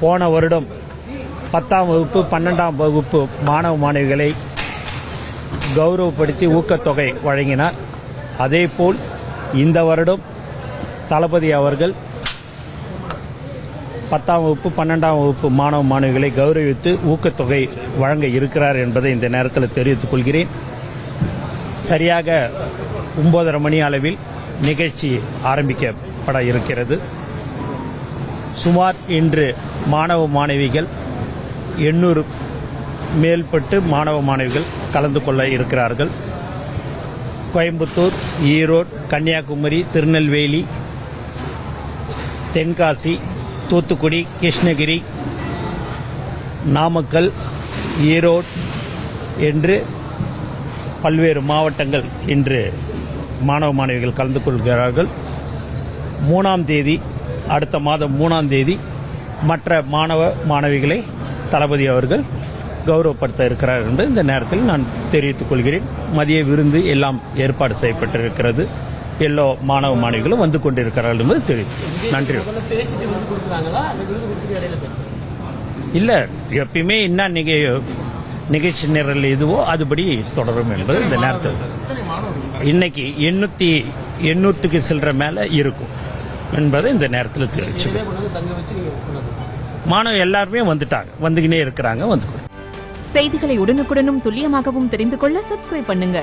போன வருடம் 10ஆம் வகுப்பு 12ஆம் வகுப்பு மாணவ மாணவிகளை கௌரவப்படுத்தி ஊக்கத்தொகை வழங்கினார். அதேபோல் இந்த வருடம் தளபதி அவர்கள் 10ஆம் வகுப்பு 12ஆம் வகுப்பு மாணவ மாணவிகளை கௌரவித்து ஊக்கத்தொகை வழங்க இருக்கிறார் என்பதை இந்த நேரத்தில் தெரிவித்துக் கொள்கிறேன். சரியாக 9:30 மணி அளவில் நிகழ்ச்சி ஆரம்பிக்கப்பட இருக்கிறது. சுமார் இன்று மாணவ மாணவிகள் 800 மேற்பட்டு மாணவ மாணவிகள் கலந்து கொள்ள இருக்கிறார்கள். கோயம்புத்தூர், ஈரோடு, கன்னியாகுமரி, திருநெல்வேலி, தென்காசி, தூத்துக்குடி, கிருஷ்ணகிரி, நாமக்கல், ஈரோடு என்று பல்வேறு மாவட்டங்கள் இன்று மாணவ மாணவிகள் கலந்து கொள்கிறார்கள். 3ஆம் தேதி, அடுத்த மாதம் 3ஆம் தேதி மற்ற மாணவ மாணவிகளை தளபதி அவர்கள் கௌரவப்படுத்த இருக்கிறார் என்று இந்த நேரத்தில் நான் தெரிவித்துக் கொள்கிறேன். மதிய விருந்து எல்லாம் ஏற்பாடு செய்யப்பட்டிருக்கிறது. எல்லா மாணவ மாணவிகளும் வந்து கொண்டிருக்கிறார்கள் என்பது தெரிவித்து நன்றி. இல்லை, எப்பயுமே என்ன நிகழ்ச்சி நிரல் எதுவோ அதுபடி தொடரும் என்பது இந்த நேரத்தில். இன்னைக்கு 800க்கு சில்லற மேல இருக்கும் என்பதை இந்த நேரத்தில் தெரிவிச்சு. மாணவ எல்லாருமே வந்துட்டாங்க, வந்துக்கினே இருக்கிறாங்க. வந்து செய்திகளை உடனுக்குடனும் துல்லியமாகவும் தெரிந்து கொள்ள சப்ஸ்கிரைப் பண்ணுங்க.